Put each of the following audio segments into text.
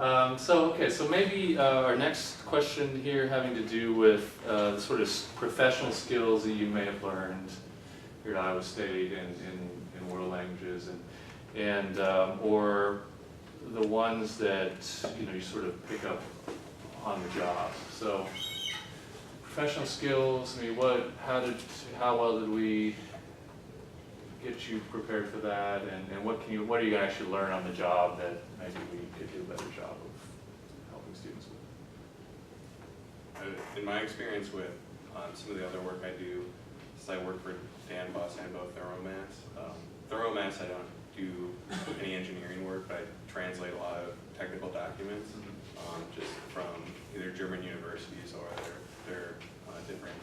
So maybe our next question here having to do with the sort of professional skills that you may have learned here at Iowa State in world languages, and or the ones that you sort of pick up on the job. So professional skills. I mean, how well did we get you prepared for that, and what are you going to actually learn on the job that maybe we could do a better job of helping students with? In my experience with some of the other work I do, since I work for Dan Boss and both Thoromass, I don't do any engineering work, but I translate a lot of technical documents just from either German universities or their different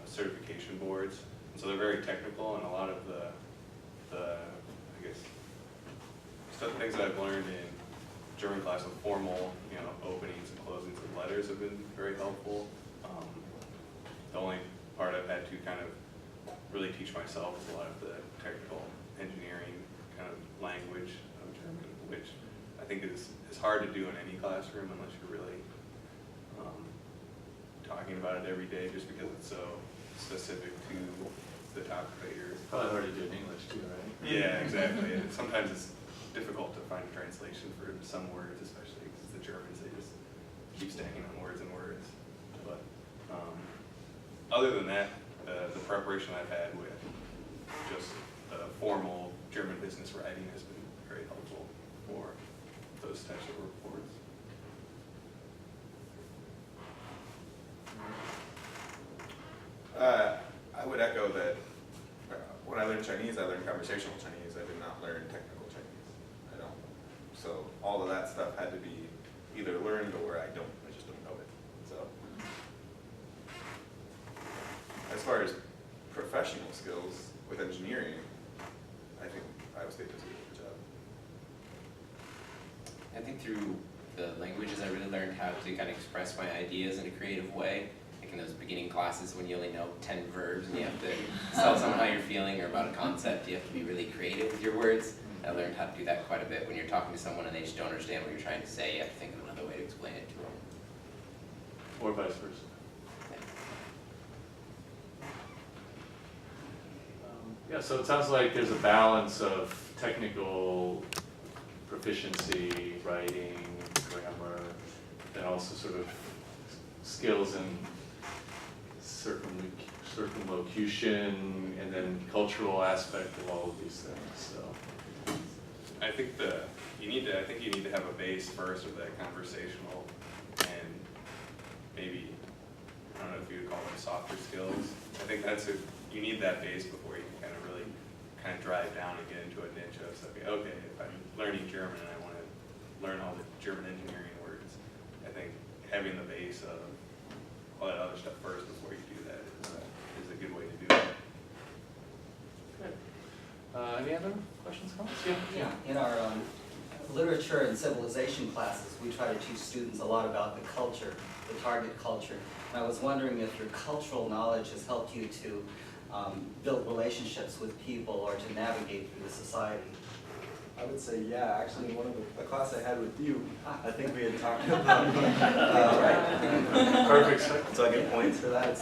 certification boards. So they're very technical, and a lot of the I guess things that I've learned in German class with formal openings and closings of letters have been very helpful. The only part I've had to kind of really teach myself is a lot of the technical engineering kind of language of German, which I think is hard to do in any classroom unless you're really talking about it every day, just because it's so specific to the topic that you're. Probably hard to do in English too, right? Yeah, exactly. And sometimes it's difficult to find a translation for some words, especially because the Germans, they just keep stacking on words and words. But other than that, the preparation I've had with just formal German business writing has been very helpful for those types of reports. I would echo that when I learned Chinese, I learned conversational Chinese. I did not learn technical Chinese. I don't. So all of that stuff had to be either learned or I just don't know it. So as far as professional skills with engineering, I think Iowa State does a good job. I think through the languages, I really learned how to kind of express my ideas in a creative way. Like in those beginning classes when you only know 10 verbs and you have to tell someone how you're feeling or about a concept, you have to be really creative with your words. I learned how to do that quite a bit. When you're talking to someone and they just don't understand what you're trying to say, you have to think of another way to explain it to them. Or vice versa. Yeah, so it sounds like there's a balance of technical proficiency, writing, grammar, and also sort of skills in circumlocution, and then cultural aspect of all of these things. So I think you need to have a base first of that conversational, and maybe I don't know if you would call them softer skills. I think you need that base before you can really drive down and get into a niche of okay, if I'm learning German and I want to learn all the German engineering words, I think having the base of all that other stuff first before you do that is a good way to do it. good. Any other questions, comments? Yeah. In our literature and civilization classes, we try to teach students a lot about the culture, the target culture. And I was wondering if your cultural knowledge has helped you to build relationships with people or to navigate through the society. I would say, yeah. Actually, in one of the class I had with you, I think we had talked about. Perfect. So I get points for that.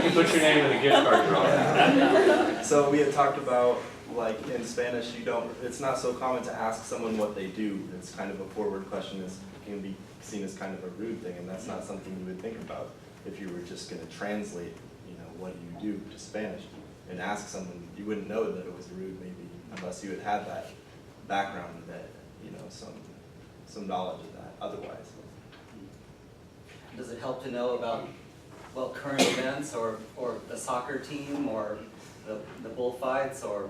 You put your name in the gift card drawer. Yeah. So we had talked about, like in Spanish, it's not so common to ask someone what they do. It's kind of a forward question. It can be seen as kind of a rude thing, and that's not something you would think about if you were just going to translate, what do you do to Spanish, and ask someone. You wouldn't know that it was rude, maybe, unless you had had that background, that some knowledge of that. Otherwise, Does it help to know about current events or the soccer team or the bullfights or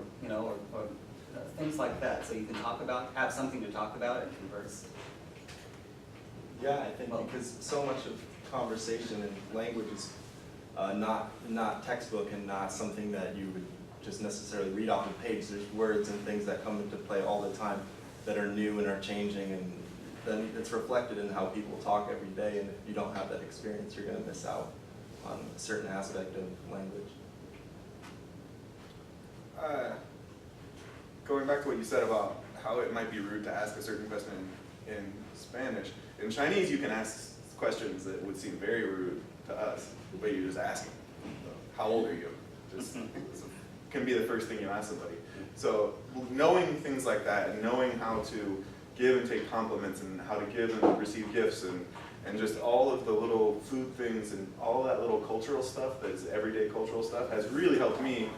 things like that, so you can have something to talk about and converse? yeah, I think because so much of conversation and language is not textbook and not something that you would just necessarily read off a page. There's words and things that come into play all the time that are new and are changing, and then it's reflected in how people talk every day, and if you don't have that experience, you're going to miss out on a certain aspect of language. Going back to what you said about how it might be rude to ask a certain question in Spanish. In Chinese, you can ask questions that would seem very rude to us, but you just ask them. How old are you? Just can be the first thing you ask somebody. So knowing things like that and knowing how to give and take compliments and how to give and receive gifts and just all of the little food things and all that little cultural stuff that's everyday cultural stuff has really helped me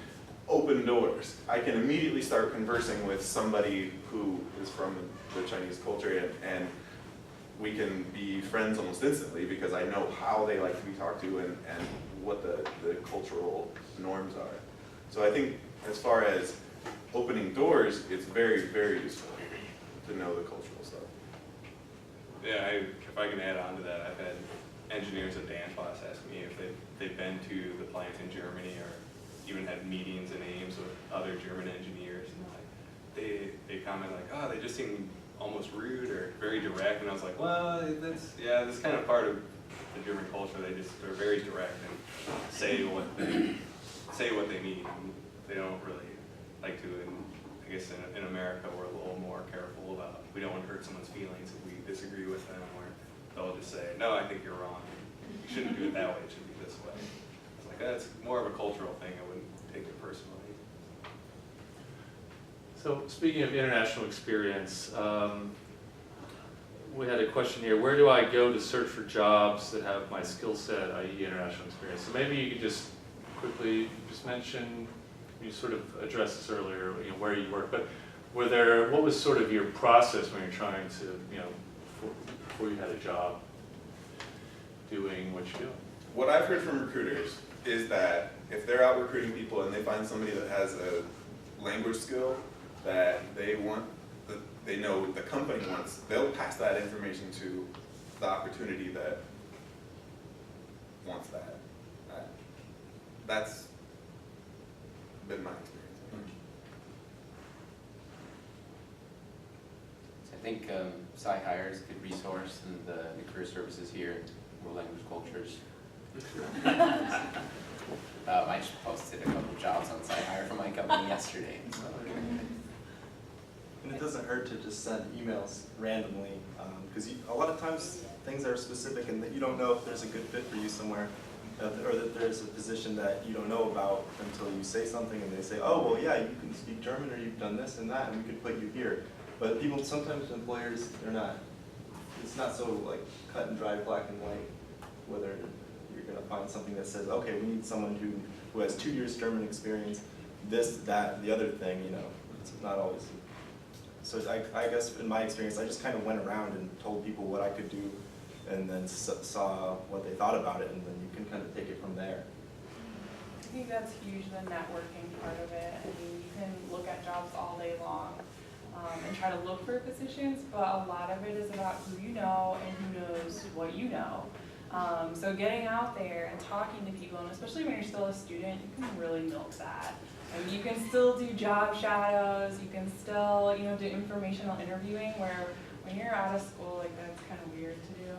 open doors. I can immediately start conversing with somebody who is from the Chinese culture and we can be friends almost instantly because I know how they like to be talked to and what the cultural norms are. So I think as far as opening doors, it's very, very useful to know the cultural stuff. Yeah, if I can add on to that, I've had engineers at dance class ask me if they've been to the plant in Germany or even had meetings and aims with other German engineers. And they comment like, oh, they just seem almost rude or very direct. And I was like, well, that's kind of part of the German culture. They're very direct and say what they mean. They don't really like to. And I guess in America we're a little more careful about. We don't want to hurt someone's feelings if we disagree with them, or they'll just say, no, I think you're wrong. You shouldn't do it that way. It should be this way. It's like that's more of a cultural thing. I wouldn't take it personally. So speaking of international experience, we had a question here. Where do I go to search for jobs that have my skill set, i.e. international experience? So maybe you could just quickly just mention, you sort of addressed this earlier, where you work, but what was sort of your process when you're trying to, before you had a job doing what you're doing? What I've heard from recruiters is that if they're out recruiting people and they find somebody that has a language skill that they want, that they know the company wants, they'll pass that information to the opportunity that wants that. That's been my experience. So I think Sci-Hire is a good resource and the career services here, world language cultures. I just posted a couple of jobs on Sci-Hire for my company yesterday. So. And it doesn't hurt to just send emails randomly, because a lot of times things are specific and that you don't know if there's a good fit for you somewhere, or that there's a position that you don't know about until you say something and they say, oh, well, yeah, you can speak German or you've done this and that and we could put you here. But people, sometimes employers, it's not so like cut and dry, black and white, whether you're going to find something that says, okay, we need someone who has 2 years German experience, this, that, the other thing, it's not always. So I guess in my experience, I just kind of went around and told people what I could do and then saw what they thought about it, and then you can kind of take it from there. I think that's huge, the networking part of it. I mean, you can look at jobs all day long and try to look for positions, but a lot of it is about who you know and who knows what you know. So getting out there and talking to people, and especially when you're still a student, you can really milk that. I mean, you can still do job shadows, you can still, do informational interviewing where when you're out of school, like that's kind of weird to do.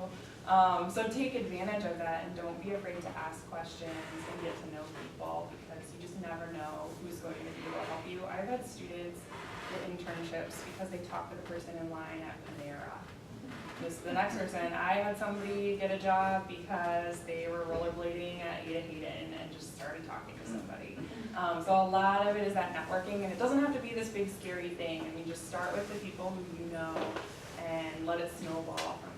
So take advantage of that and don't be afraid to ask questions and get to know people because you just never know who's going to be able to help you. I've had students get internships because they talked to the person in line at Panera. Just the next person, I had somebody get a job because they were rollerblading at Ada Hayden and just started talking to somebody. So a lot of it is that networking, and it doesn't have to be this big scary thing. I mean, just start with the people who you know and let it snowball from